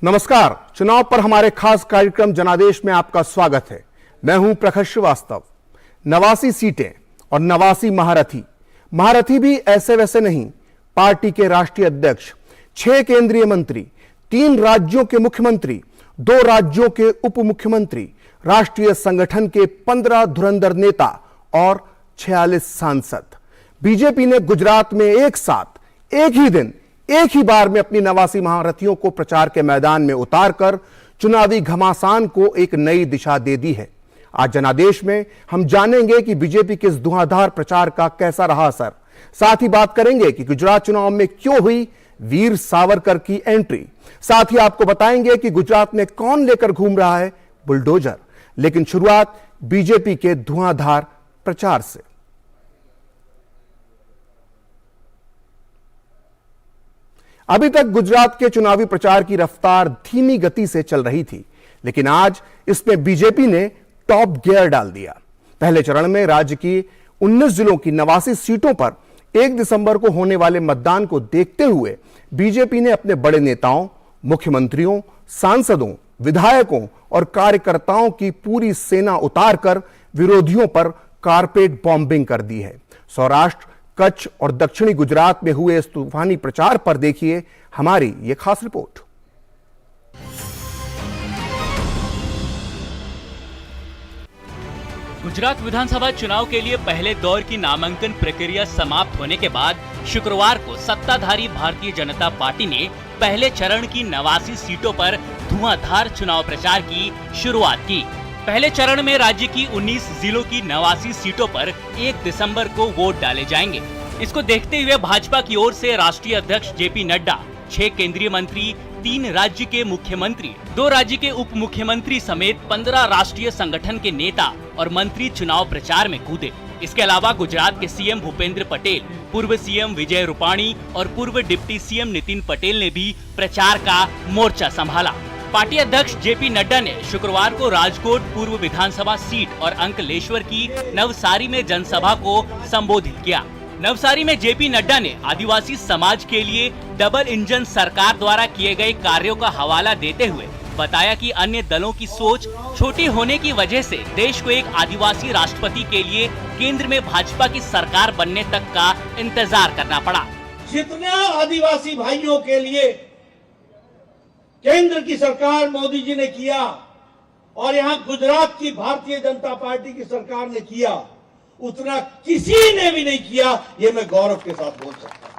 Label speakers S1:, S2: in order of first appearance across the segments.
S1: नमस्कार। चुनाव पर हमारे खास कार्यक्रम जनादेश में आपका स्वागत है। मैं हूं प्रखर श्रीवास्तव। 89 सीटें और 89 महारथी भी ऐसे वैसे नहीं। पार्टी के राष्ट्रीय अध्यक्ष, 6 केंद्रीय मंत्री, 3 राज्यों के मुख्यमंत्री, 2 राज्यों के उप मुख्यमंत्री, राष्ट्रीय संगठन के 15 धुरंधर नेता और 46 सांसद। बीजेपी ने गुजरात में एक साथ एक ही दिन एक ही बार में अपनी 89 महारथियों को प्रचार के मैदान में उतारकर चुनावी घमासान को एक नई दिशा दे दी है। आज जनादेश में हम जानेंगे कि बीजेपी के इस धुआंधार प्रचार का कैसा रहा असर। साथ ही बात करेंगे कि गुजरात चुनाव में क्यों हुई वीर सावरकर की एंट्री। साथ ही आपको बताएंगे कि गुजरात में कौन लेकर घूम रहा है बुलडोजर। लेकिन शुरुआत बीजेपी के धुआंधार प्रचार से। अभी तक गुजरात के चुनावी प्रचार की रफ्तार धीमी गति से चल रही थी, लेकिन आज इसमें बीजेपी ने टॉप गियर डाल दिया। पहले चरण में राज्य की 19 जिलों की 89 सीटों पर 1 दिसंबर को होने वाले मतदान को देखते हुए बीजेपी ने अपने बड़े नेताओं, मुख्यमंत्रियों, सांसदों, विधायकों और कार्यकर्ताओं की पूरी सेना उतारकर विरोधियों पर कारपेट बॉम्बिंग कर दी है। सौराष्ट्र, कच्छ और दक्षिणी गुजरात में हुए इस तूफानी प्रचार पर देखिए हमारी यह खास रिपोर्ट।
S2: गुजरात विधानसभा चुनाव के लिए पहले दौर की नामांकन प्रक्रिया समाप्त होने के बाद शुक्रवार को सत्ताधारी भारतीय जनता पार्टी ने पहले चरण की 89 सीटों पर धुआंधार चुनाव प्रचार की शुरुआत की। पहले चरण में राज्य की 19 जिलों की 89 सीटों पर 1 दिसंबर को वोट डाले जाएंगे। इसको देखते हुए भाजपा की ओर से राष्ट्रीय अध्यक्ष जेपी नड्डा, 6 केंद्रीय मंत्री, 3 राज्य के मुख्यमंत्री, 2 राज्य के उप मुख्यमंत्री समेत 15 राष्ट्रीय संगठन के नेता और मंत्री चुनाव प्रचार में कूदे। इसके अलावा गुजरात के सीएम भूपेंद्र पटेल, पूर्व सीएम विजय रूपाणी और पूर्व डिप्टी सीएम नितिन पटेल ने भी प्रचार का मोर्चा संभाला। पार्टी अध्यक्ष जेपी नड्डा ने शुक्रवार को राजकोट पूर्व विधानसभा सीट और अंकलेश्वर की नवसारी में जनसभा को संबोधित किया। नवसारी में जेपी नड्डा ने आदिवासी समाज के लिए डबल इंजन सरकार द्वारा किए गए कार्यों का हवाला देते हुए बताया कि अन्य दलों की सोच छोटी होने की वजह से देश को एक आदिवासी राष्ट्रपति के लिए केंद्र में भाजपा की सरकार बनने तक का इंतजार करना पड़ा।
S3: जितने आदिवासी भाइयों के लिए केंद्र की सरकार मोदी जी ने किया और यहाँ गुजरात की भारतीय जनता पार्टी की सरकार ने किया, उतना किसी ने भी नहीं किया, ये मैं गौरव के साथ बोल सकता हूं।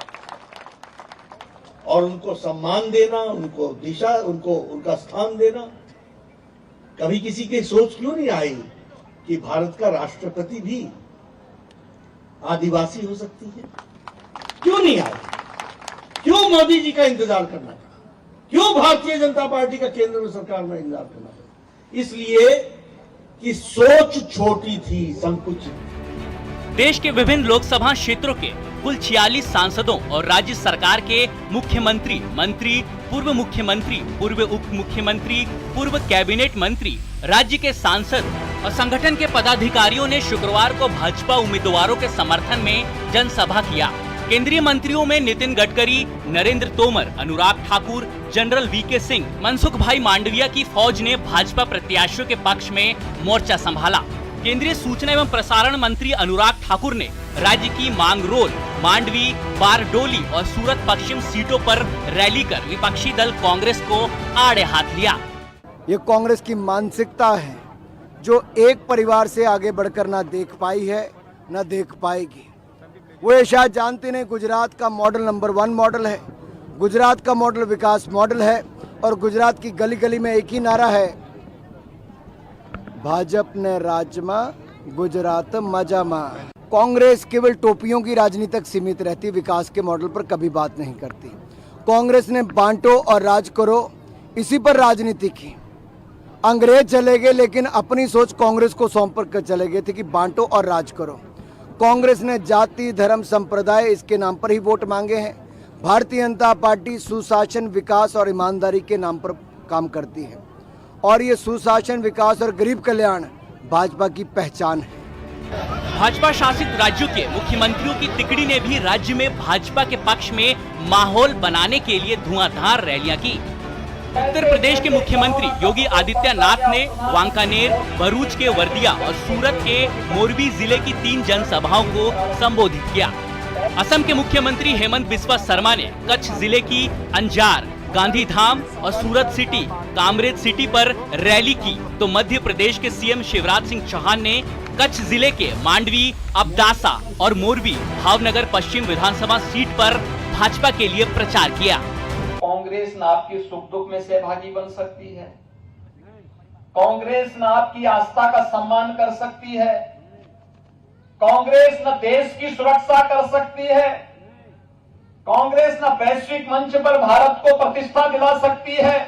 S3: और उनको सम्मान देना, उनको दिशा, उनको उनका स्थान देना, कभी किसी की सोच क्यों नहीं आई कि भारत का राष्ट्रपति भी आदिवासी हो सकती है? क्यों नहीं आई? क्यों मोदी जी का इंतजार करना? क्यों भारतीय जनता पार्टी का केंद्र में सरकार में इंतजार करना? इसलिए कि सोच छोटी थी, संकुचित।
S2: देश के विभिन्न लोकसभा क्षेत्रों के कुल 46 सांसदों और राज्य सरकार के मुख्यमंत्री, मंत्री, पूर्व मुख्यमंत्री, पूर्व उप मुख्यमंत्री, पूर्व कैबिनेट मंत्री, राज्य के सांसद और संगठन के पदाधिकारियों ने शुक्रवार को भाजपा उम्मीदवारों के समर्थन में जनसभा किया। केंद्रीय मंत्रियों में नितिन गडकरी, नरेंद्र तोमर, अनुराग ठाकुर, जनरल वीके सिंह, मनसुख भाई मांडविया की फौज ने भाजपा प्रत्याशियों के पक्ष में मोर्चा संभाला। केंद्रीय सूचना एवं प्रसारण मंत्री अनुराग ठाकुर ने राज्य की मांगरोल, मांडवी, बारडोली और सूरत पश्चिम सीटों पर रैली कर विपक्षी दल कांग्रेस को आड़े हाथ लिया।
S4: ये कांग्रेस की मानसिकता है जो एक परिवार से आगे बढ़कर ना देख पाई है, ना देख पाएगी। वो ये शायद जानते नहीं, गुजरात का मॉडल नंबर 1 मॉडल है, गुजरात का मॉडल विकास मॉडल है और गुजरात की गली गली में एक ही नारा है, भाजपा राजमा गुजरात मजामा। कांग्रेस केवल टोपियों की राजनीति तक सीमित रहती, विकास के मॉडल पर कभी बात नहीं करती। कांग्रेस ने बांटो और राज करो इसी पर राजनीति की। अंग्रेज चले गए लेकिन अपनी सोच कांग्रेस को सौंप कर चले गए थे कि बांटो और राज करो। कांग्रेस ने जाति, धर्म, संप्रदाय इसके नाम पर ही वोट मांगे हैं। भारतीय जनता पार्टी सुशासन, विकास और ईमानदारी के नाम पर काम करती है और ये सुशासन, विकास और गरीब कल्याण भाजपा की पहचान है।
S2: भाजपा शासित राज्यों के मुख्यमंत्रियों की तिकड़ी ने भी राज्य में भाजपा के पक्ष में माहौल बनाने के लिए धुआंधार रैलियां की। उत्तर प्रदेश के मुख्यमंत्री योगी आदित्यनाथ ने वांकानेर, भरूच के वर्दिया और सूरत के मोरबी जिले की 3 जनसभाओं को संबोधित किया। असम के मुख्यमंत्री हेमंत बिस्वा शर्मा ने कच्छ जिले की अंजार, गांधीधाम और सूरत सिटी, कामरेज सिटी पर रैली की, तो मध्य प्रदेश के सीएम शिवराज सिंह चौहान ने कच्छ जिले के मांडवी, अब्दासा और मोरबी भावनगर पश्चिम विधानसभा सीट पर भाजपा के लिए प्रचार किया।
S5: कांग्रेस न आपके सुख दुख में सहभागी बन सकती है, कांग्रेस न आपकी आस्था का सम्मान कर सकती है, कांग्रेस न देश की सुरक्षा कर सकती है, कांग्रेस न वैश्विक मंच पर भारत को प्रतिष्ठा दिला सकती है,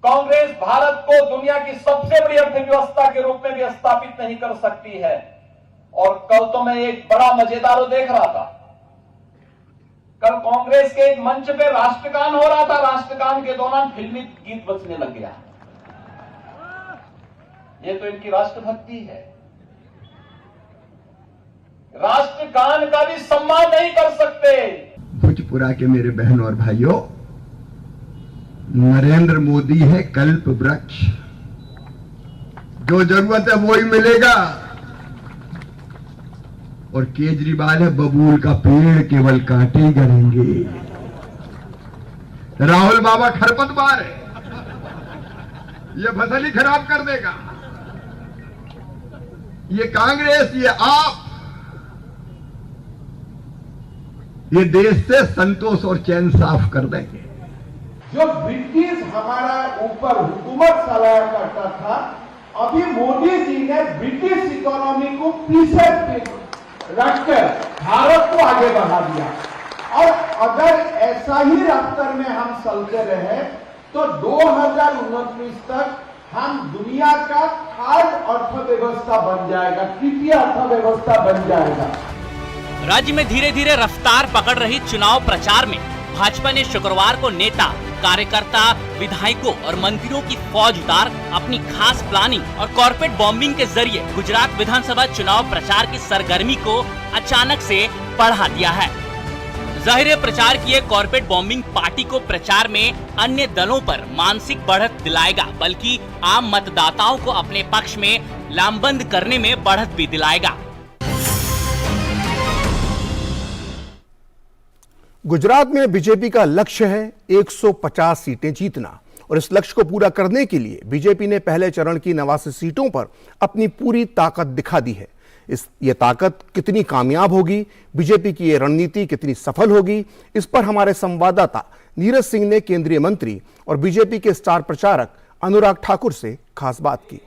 S5: कांग्रेस भारत को दुनिया की सबसे बड़ी अर्थव्यवस्था के रूप में भी स्थापित नहीं कर सकती है। और कल तो मैं एक बड़ा मजेदार देख रहा था, कल कांग्रेस के एक मंच पे राष्ट्रगान हो रहा था, राष्ट्रगान के दौरान फिल्मी गीत बजने लग गया। ये तो इनकी राष्ट्रभक्ति है। राष्ट्रगान का भी सम्मान नहीं कर सकते।
S6: भोजपुरा के मेरे बहन और भाइयों, नरेंद्र मोदी है कल्प वृक्ष, जो जरूरत है वही मिलेगा, और केजरीवाल है बबूल का पेड़, केवल कांटे ही गड़ेंगे। राहुल बाबा खरपतवार है, ये फसल ही खराब कर देगा। ये कांग्रेस, ये आप, ये देश से संतोष और चैन साफ कर देंगे।
S7: जो ब्रिटिश हमारा ऊपर हुकूमत चलाया करता था, अभी मोदी जी ने ब्रिटिश इकोनॉमी को पीछे रखकर भारत को आगे बढ़ा दिया। और अगर ऐसा ही रफ्तार में हम चलते रहे तो 2029 तक हम दुनिया का 3rd अर्थव्यवस्था बन जाएगा, 3य अर्थव्यवस्था बन जाएगा।
S2: राज्य में धीरे धीरे रफ्तार पकड़ रही चुनाव प्रचार में भाजपा ने शुक्रवार को नेता, कार्यकर्ता, विधायकों और मंत्रियों की फौज उतार अपनी खास प्लानिंग और कॉर्पोरेट बॉम्बिंग के जरिए गुजरात विधानसभा चुनाव प्रचार की सरगर्मी को अचानक से बढ़ा दिया है। जाहिर है, प्रचार की ये कॉर्पोरेट बॉम्बिंग पार्टी को प्रचार में अन्य दलों पर मानसिक बढ़त दिलाएगा, बल्कि आम मतदाताओं को अपने पक्ष में लामबंद करने में बढ़त भी दिलाएगा।
S1: गुजरात में बीजेपी का लक्ष्य है 150 सीटें जीतना, और इस लक्ष्य को पूरा करने के लिए बीजेपी ने पहले चरण की 89 सीटों पर अपनी पूरी ताकत दिखा दी है। ये ताकत कितनी कामयाब होगी, बीजेपी की ये रणनीति कितनी सफल होगी, इस पर हमारे संवाददाता नीरज सिंह ने केंद्रीय मंत्री और बीजेपी के स्टार प्रचारक अनुराग ठाकुर से खास बात की।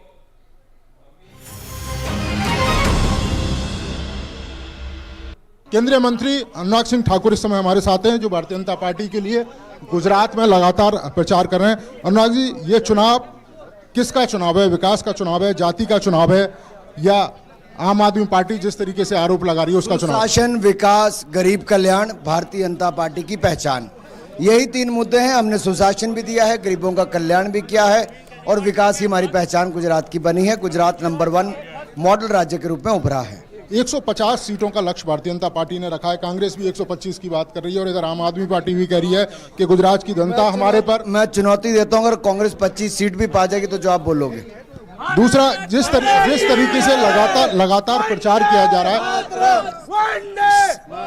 S8: केंद्रीय मंत्री अनुराग सिंह ठाकुर इस समय हमारे साथ हैं, जो भारतीय जनता पार्टी के लिए गुजरात में लगातार प्रचार कर रहे हैं। अनुराग जी, ये चुनाव किसका चुनाव है? विकास का चुनाव है, जाति का चुनाव है, या आम आदमी पार्टी जिस तरीके से आरोप लगा रही है उसका चुनाव?
S4: शासन, विकास, गरीब कल्याण भारतीय जनता पार्टी की पहचान, यही 3 मुद्दे हैं। हमने सुशासन भी दिया है, गरीबों का कल्याण भी किया है, और विकास की हमारी पहचान गुजरात की बनी है। गुजरात नंबर 1 मॉडल राज्य के रूप में उभरा है।
S8: 150 सीटों का लक्ष्य भारतीय जनता पार्टी ने रखा है, कांग्रेस भी 125 की बात कर रही है, और इधर आम आदमी पार्टी भी कह रही है कि गुजरात की जनता हमारे पर।
S4: मैं चुनौती देता हूं, अगर कांग्रेस 25 सीट भी पा जाएगी तो जो आप बोलोगे।
S8: दूसरा, जिस तरीके से लगातार प्रचार किया जा रहा है,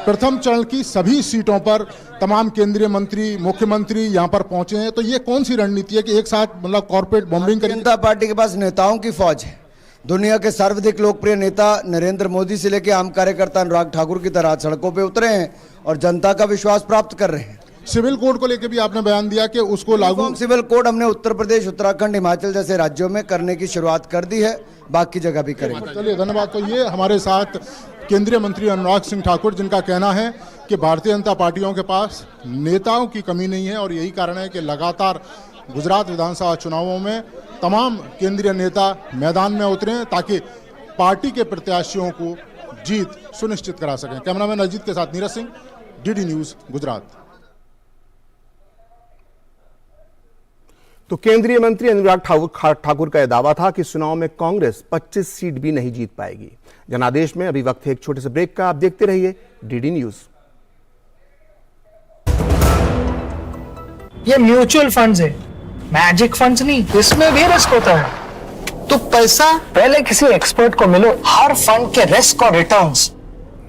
S8: प्रथम चरण की सभी सीटों पर तमाम केंद्रीय मंत्री, मुख्यमंत्री यहां पर पहुंचे हैं, तो ये कौन सी रणनीति है कि एक साथ मतलब कॉर्पोरेट बॉम्बिंग करें?
S4: जनता पार्टी के पास नेताओं की फौज है। दुनिया के सर्वाधिक लोकप्रिय नेता नरेंद्र मोदी से लेकर आम कार्यकर्ता अनुराग ठाकुर की तरह सड़कों पे उतरे हैं और जनता का विश्वास प्राप्त कर रहे हैं।
S8: सिविल कोड को लेकर भी आपने बयान दिया कि उसको लागू।
S4: सिविल कोड हमने उत्तर प्रदेश, उत्तराखंड, हिमाचल जैसे राज्यों में करने की शुरुआत कर दी है, बाकी जगह भी करेंगे।
S8: चलिए, धन्यवाद। तो ये हमारे साथ केंद्रीय मंत्री अनुराग सिंह ठाकुर, जिनका कहना है कि भारतीय जनता पार्टियों के पास नेताओं की कमी नहीं है, और यही कारण है कि लगातार गुजरात विधानसभा चुनावों में तमाम केंद्रीय नेता मैदान में उतरे हैं ताकि पार्टी के प्रत्याशियों को जीत सुनिश्चित करा सकें। कैमरामैन अजीत के साथ नीरज सिंह, डीडी न्यूज, गुजरात।
S1: तो केंद्रीय मंत्री अनुराग ठाकुर का यह दावा था कि चुनाव में कांग्रेस 25 सीट भी नहीं जीत पाएगी। जनादेश में अभी वक्त है एक छोटे से ब्रेक का, आप देखते रहिए डीडी न्यूज।
S9: ये म्यूचुअल फंड्स है, मैजिक फंड्स नहीं, इसमें भी रिस्क होता है। तो पैसा पहले किसी एक्सपर्ट को मिलो, हर फंड के रिस्क और रिटर्न्स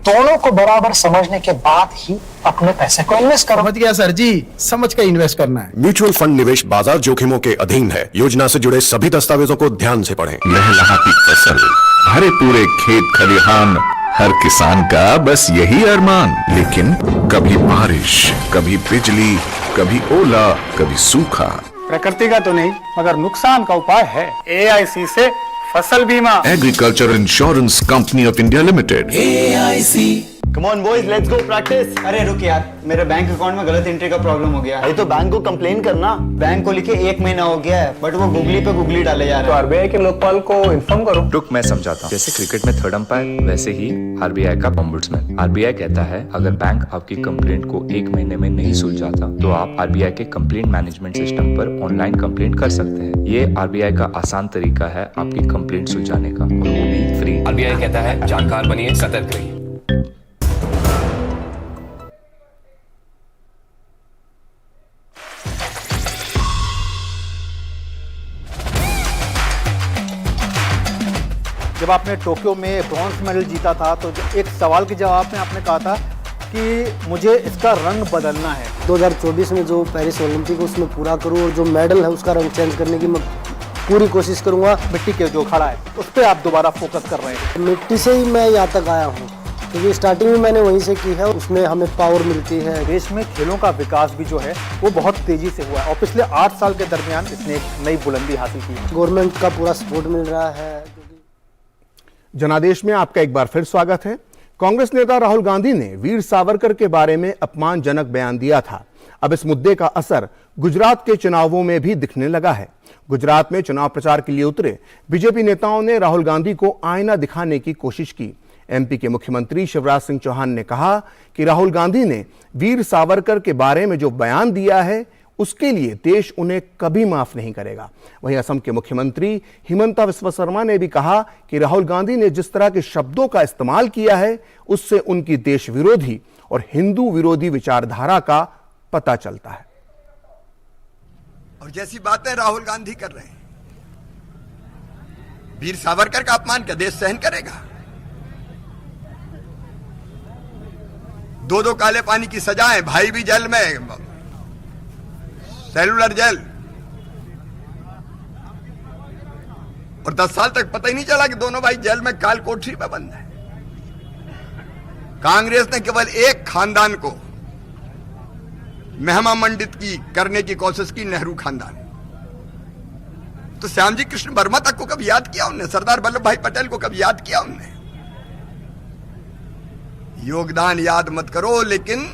S9: दोनों को बराबर समझने के बाद ही अपने पैसे को इन्वेस्ट करो।
S10: समझ गया सर जी, समझ के इन्वेस्ट करना है।
S11: म्यूचुअल फंड निवेश बाजार जोखिमों के अधीन है। योजना से जुड़े सभी दस्तावेजों को ध्यान से पढ़ें।
S12: लहलहाती फसल, भरे पूरे खेत खलिहान, हर किसान का बस यही अरमान। लेकिन कभी बारिश, कभी बिजली, कभी ओला, कभी सूखा।
S13: प्रकृति का तो नहीं, मगर नुकसान का उपाय है। AIC से फसल बीमा।
S12: Agriculture insurance company of India limited.
S14: AIC। Come on boys, let's go practice। अरे रुक यार, मेरे बैंक अकाउंट में गलत एंट्री का प्रॉब्लम हो गया है। तो बैंक को कंप्लेन करना। बैंक को लिखे 1 महीना हो गया है, बट वो गूगली पे गूगली डाले जा रहे हैं।
S13: तो RBI के लोकपाल को इन्फॉर्म करो।
S15: रुक, मैं समझाता हूँ। जैसे क्रिकेट में 3rd अंपायर, वैसे ही RBI का ओम्बुड्समैन। RBI कहता है अगर बैंक आपकी कंप्लेंट को 1 महीने में नहीं सुलझाता तो आप RBI के कंप्लेंट मैनेजमेंट सिस्टम पर ऑनलाइन कंप्लेंट कर सकते हैं। ये RBI का आसान तरीका है आपकी कंप्लेंट सुलझाने का, और वो भी फ्री।
S16: RBI कहता है जानकार बनिए, सतर्क रहिए।
S13: जब आपने टोक्यो में ब्रॉन्ज मेडल जीता था तो एक सवाल के जवाब में आपने कहा था कि मुझे इसका रंग बदलना है।
S4: 2024 में जो पेरिस ओलंपिक उसमें पूरा करूं और जो मेडल है उसका रंग चेंज करने की मैं पूरी कोशिश करूंगा।
S13: मिट्टी के जो खड़ा है उस पर आप दोबारा फोकस कर रहे हैं।
S4: मिट्टी से ही मैं यहाँ तक आया हूँ, क्योंकि स्टार्टिंग में मैंने वहीं से की है, उसमें हमें पावर मिलती है।
S13: देश में खेलों का विकास भी जो है वो बहुत तेजी से हुआ है और पिछले 8 साल के दरमियान इसने एक नई बुलंदी हासिल की।
S4: गवर्नमेंट का पूरा सपोर्ट मिल रहा है।
S1: जनादेश में आपका एक बार फिर स्वागत है। कांग्रेस नेता राहुल गांधी ने वीर सावरकर के बारे में अपमानजनक बयान दिया था। अब इस मुद्दे का असर गुजरात के चुनावों में भी दिखने लगा है। गुजरात में चुनाव प्रचार के लिए उतरे बीजेपी नेताओं ने राहुल गांधी को आईना दिखाने की कोशिश की। MP के मुख्यमंत्री शिवराज सिंह चौहान ने कहा कि राहुल गांधी ने वीर सावरकर के बारे में जो बयान दिया है उसके लिए देश उन्हें कभी माफ नहीं करेगा। वहीं असम के मुख्यमंत्री हिमंता बिस्वा शर्मा ने भी कहा कि राहुल गांधी ने जिस तरह के शब्दों का इस्तेमाल किया है उससे उनकी देश विरोधी और हिंदू विरोधी विचारधारा का पता चलता है।
S6: और जैसी बातें राहुल गांधी कर रहे हैं, वीर सावरकर का अपमान क्या देश सहन करेगा? 2 काले पानी की सजाएं, भाई भी जेल में, सेलुलर जेल, और 10 साल तक पता ही नहीं चला कि दोनों भाई जेल में काल कोठरी में बंद है। कांग्रेस ने केवल एक खानदान को महिमा मंडित की करने की कोशिश की, नेहरू खानदान। तो श्यामजी कृष्ण वर्मा तक को कभी याद किया उनने? सरदार वल्लभ भाई पटेल को कभी याद किया उनने? योगदान याद मत करो, लेकिन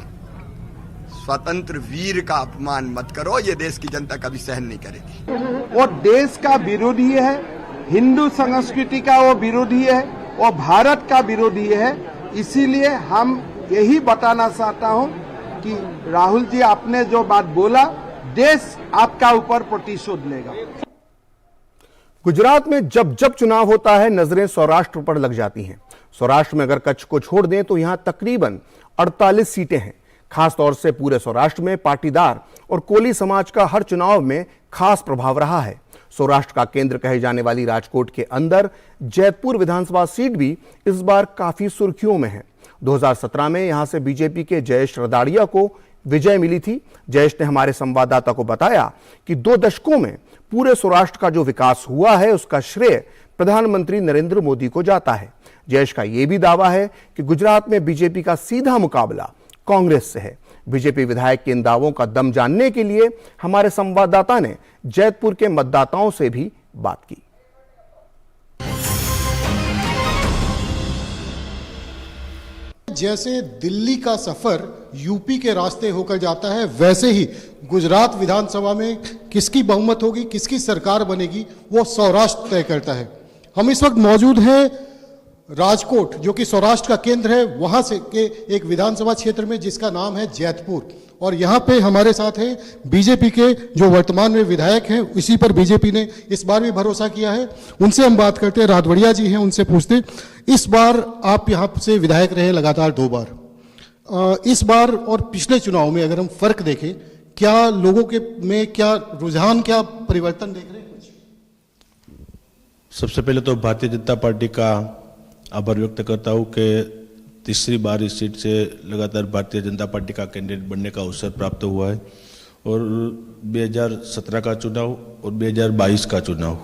S6: स्वतंत्र वीर का अपमान मत करो। ये देश की जनता कभी सहन नहीं करेगी।
S7: वो देश का विरोधी है, हिंदू संस्कृति का वो विरोधी है, वो भारत का विरोधी है। इसीलिए हम यही बताना चाहता हूं कि राहुल जी, आपने जो बात बोला, देश आपका ऊपर प्रतिशोध लेगा।
S1: गुजरात में जब जब चुनाव होता है नजरें सौराष्ट्र पर लग जाती हैं। सौराष्ट्र में अगर कच्छ को छोड़ दें तो यहां तकरीबन 48 सीटें हैं। खासतौर से पूरे सौराष्ट्र में पाटीदार और कोली समाज का हर चुनाव में खास प्रभाव रहा है। सौराष्ट्र का केंद्र कहे जाने वाली राजकोट के अंदर जैतपुर विधानसभा सीट भी इस बार काफी सुर्खियों में है। 2017 में यहां से बीजेपी के जयेश रदाड़िया को विजय मिली थी। जयेश ने हमारे संवाददाता को बताया कि 2 दशकों में पूरे सौराष्ट्र का जो विकास हुआ है उसका श्रेय प्रधानमंत्री नरेंद्र मोदी को जाता है। जयेश का यह भी दावा है कि गुजरात में बीजेपी का सीधा मुकाबला कांग्रेस से है। बीजेपी विधायक के इन दावों का दम जानने के लिए हमारे संवाददाता ने जैतपुर के मतदाताओं से भी बात की।
S8: जैसे दिल्ली का सफर यूपी के रास्ते होकर जाता है, वैसे ही गुजरात विधानसभा में किसकी बहुमत होगी, किसकी सरकार बनेगी, वो सौराष्ट्र तय करता है। हम इस वक्त मौजूद हैं राजकोट, जो कि सौराष्ट्र का केंद्र है, वहां से के एक विधानसभा क्षेत्र में जिसका नाम है जैतपुर। और यहाँ पे हमारे साथ हैं बीजेपी के जो वर्तमान में विधायक हैं, इसी पर बीजेपी ने इस बार भी भरोसा किया है। उनसे हम बात करते हैं। राधवड़िया जी हैं, उनसे पूछते, इस बार आप यहाँ से विधायक रहे लगातार 2 बार, इस बार और पिछले चुनाव में अगर हम फर्क देखें, क्या लोगों के में क्या रुझान, क्या परिवर्तन देख रहे हैं?
S17: सबसे पहले तो भारतीय जनता पार्टी का आभार व्यक्त करता हूँ कि तीसरी बार इस सीट से लगातार भारतीय जनता पार्टी का कैंडिडेट बनने का अवसर प्राप्त हुआ है और 2017 का चुनाव और 2022 का चुनाव,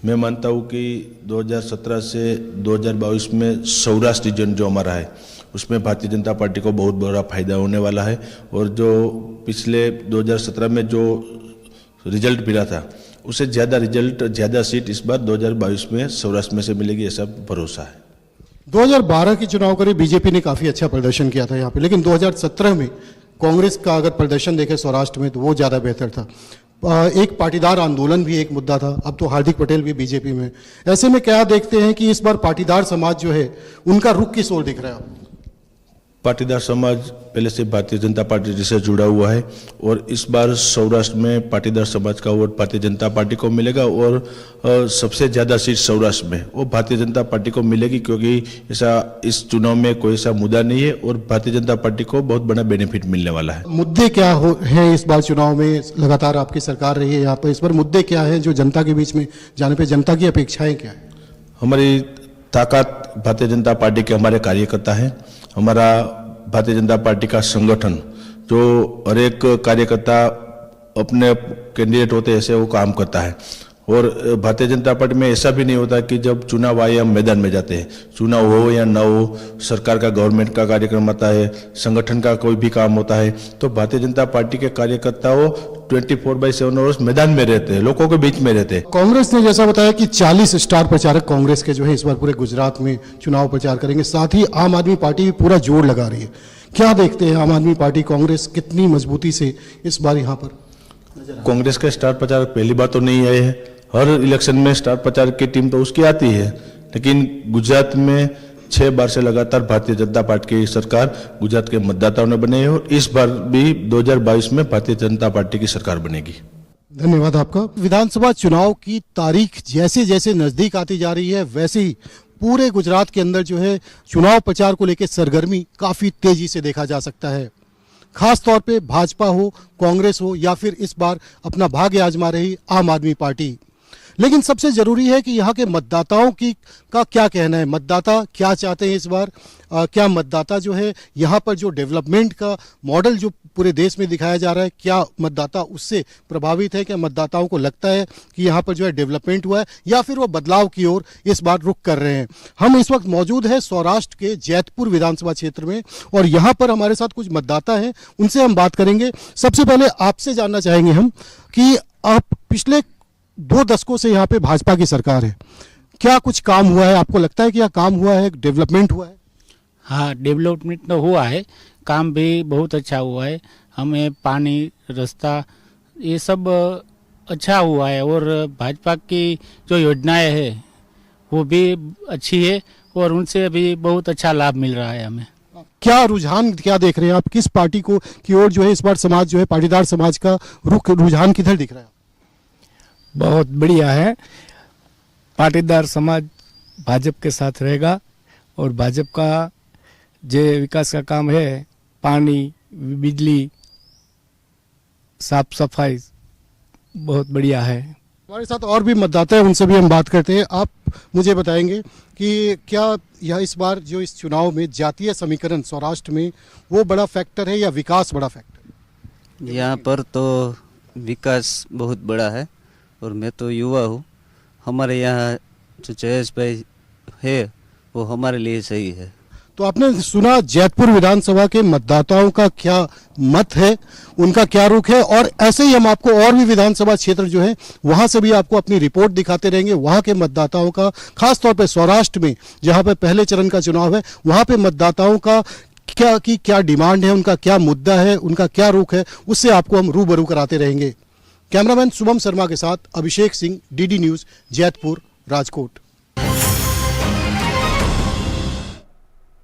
S17: मैं मानता हूँ कि 2017 से 2022 में सौराष्ट्र रीजन जो हमारा है उसमें भारतीय जनता पार्टी को बहुत बड़ा फायदा होने वाला है और जो पिछले 2017 में जो रिजल्ट मिला था उससे ज़्यादा रिजल्ट, ज़्यादा सीट इस बार 2022 में सौराष्ट्र में से मिलेगी, ऐसा भरोसा है।
S8: 2012 के चुनाव करें, बीजेपी ने काफ़ी अच्छा प्रदर्शन किया था यहाँ पे, लेकिन 2017 में कांग्रेस का अगर प्रदर्शन देखें सौराष्ट्र में तो वो ज़्यादा बेहतर था। एक पाटीदार आंदोलन भी एक मुद्दा था, अब तो हार्दिक पटेल भी बीजेपी में। ऐसे में क्या देखते हैं कि इस बार पाटीदार समाज जो है उनका रुख किस ओर दिख रहा है?
S17: पाटीदार समाज पहले से भारतीय जनता पार्टी से जुड़ा हुआ है और इस बार सौराष्ट्र में पाटीदार समाज का वोट भारतीय जनता पार्टी को मिलेगा और सबसे ज़्यादा सीट सौराष्ट्र में वो भारतीय जनता पार्टी को मिलेगी, क्योंकि ऐसा इस चुनाव में कोई ऐसा मुद्दा नहीं है और भारतीय जनता पार्टी को बहुत बड़ा बेनिफिट मिलने वाला है।
S8: मुद्दे क्या है इस बार चुनाव में? लगातार आपकी सरकार रही है यहाँ पर, इस बार मुद्दे क्या है जो जनता के बीच में जाने पर जनता की अपेक्षाएं क्या है?
S17: हमारी ताकत भारतीय जनता पार्टी के हमारे कार्यकर्ता हैं, हमारा भारतीय जनता पार्टी का संगठन जो हर एक कार्यकर्ता अपने कैंडिडेट होते हैं ऐसे वो काम करता है और भारतीय जनता पार्टी में ऐसा भी नहीं होता कि जब चुनाव आए हम मैदान में जाते हैं, चुनाव हो या ना हो, सरकार का गवर्नमेंट का कार्यक्रम आता है, संगठन का कोई भी काम होता है तो भारतीय जनता पार्टी के कार्यकर्ताओं 24/7 आवर्स मैदान में रहते हैं, लोगों के बीच में रहते हैं।
S8: कांग्रेस ने जैसा बताया कि 40 स्टार प्रचारक कांग्रेस के जो है इस बार पूरे गुजरात में चुनाव प्रचार करेंगे, साथ ही आम आदमी पार्टी भी पूरा जोर लगा रही है। क्या देखते हैं आम आदमी पार्टी, कांग्रेस कितनी मजबूती से इस बार यहाँ पर?
S17: कांग्रेस के स्टार प्रचारक पहली बार तो नहीं आए हैं, हर इलेक्शन में स्टार प्रचारक की टीम तो उसकी आती है, लेकिन गुजरात में 6 बार से लगातार भारतीय जनता पार्टी की सरकार गुजरात के मतदाताओं ने बनाई है और इस बार भी 2022 में भारतीय जनता पार्टी की सरकार बनेगी।
S8: धन्यवाद आपका। विधानसभा चुनाव की तारीख जैसे जैसे नजदीक आती जा रही है वैसे ही पूरे गुजरात के अंदर जो है चुनाव प्रचार को लेकर सरगर्मी काफी तेजी से देखा जा सकता है। खास तौर पे भाजपा हो, कांग्रेस हो या फिर इस बार अपना भाग्य आजमा रही आम आदमी पार्टी। लेकिन सबसे जरूरी है कि यहाँ के मतदाताओं का क्या कहना है, मतदाता क्या चाहते हैं इस बार, क्या मतदाता जो है यहाँ पर जो डेवलपमेंट का मॉडल जो पूरे देश में दिखाया जा रहा है, क्या मतदाता उससे प्रभावित है? क्या मतदाताओं को लगता है कि यहाँ पर जो है डेवलपमेंट हुआ है या फिर वो बदलाव की ओर इस बार रुख कर रहे हैं? हम इस वक्त मौजूद है सौराष्ट्र के जैतपुर विधानसभा क्षेत्र में और यहाँ पर हमारे साथ कुछ मतदाता हैं, उनसे हम बात करेंगे। सबसे पहले आपसे जानना चाहेंगे हम कि आप पिछले 2 दशकों से यहाँ पे भाजपा की सरकार है, क्या कुछ काम हुआ है? आपको लगता है कि यह काम हुआ है, डेवलपमेंट हुआ है?
S18: हाँ, डेवलपमेंट तो हुआ है, काम भी बहुत अच्छा हुआ है। हमें पानी, रास्ता ये सब अच्छा हुआ है और भाजपा की जो योजनाएं है वो भी अच्छी है और उनसे भी बहुत अच्छा लाभ मिल रहा है हमें।
S8: क्या रुझान क्या देख रहे हैं आप, किस पार्टी को की ओर जो है इस बार समाज जो है पाटीदार समाज का रुझान किधर दिख रहा है?
S10: बहुत बढ़िया है, पाटीदार समाज भाजपा के साथ रहेगा और भाजपा का जो विकास का काम है, पानी, बिजली, साफ सफाई बहुत बढ़िया है।
S8: हमारे साथ और भी मतदाता हैं, उनसे भी हम बात करते हैं। आप मुझे बताएंगे कि क्या यह इस बार जो इस चुनाव में जातीय समीकरण सौराष्ट्र में वो बड़ा फैक्टर है या विकास बड़ा फैक्टर?
S19: यहाँ पर तो विकास बहुत बड़ा है और मैं तो युवा हूँ, हमारे यहाँ जो जयेश भाई है वो हमारे लिए सही है।
S8: तो आपने सुना जैतपुर विधानसभा के मतदाताओं का क्या मत है, उनका क्या रुख है, और ऐसे ही हम आपको और भी विधानसभा क्षेत्र जो है वहां से भी आपको अपनी रिपोर्ट दिखाते रहेंगे, वहां के मतदाताओं का, खास तौर पे सौराष्ट्र में जहां पे पहले चरण का चुनाव है वहां पे मतदाताओं का क्या डिमांड है, उनका क्या मुद्दा है, उनका क्या रुख है, उससे आपको हम रूबरू कराते रहेंगे। कैमरामैन शुभम शर्मा के साथ अभिषेक सिंह, डीडी न्यूज, जैतपुर, राजकोट।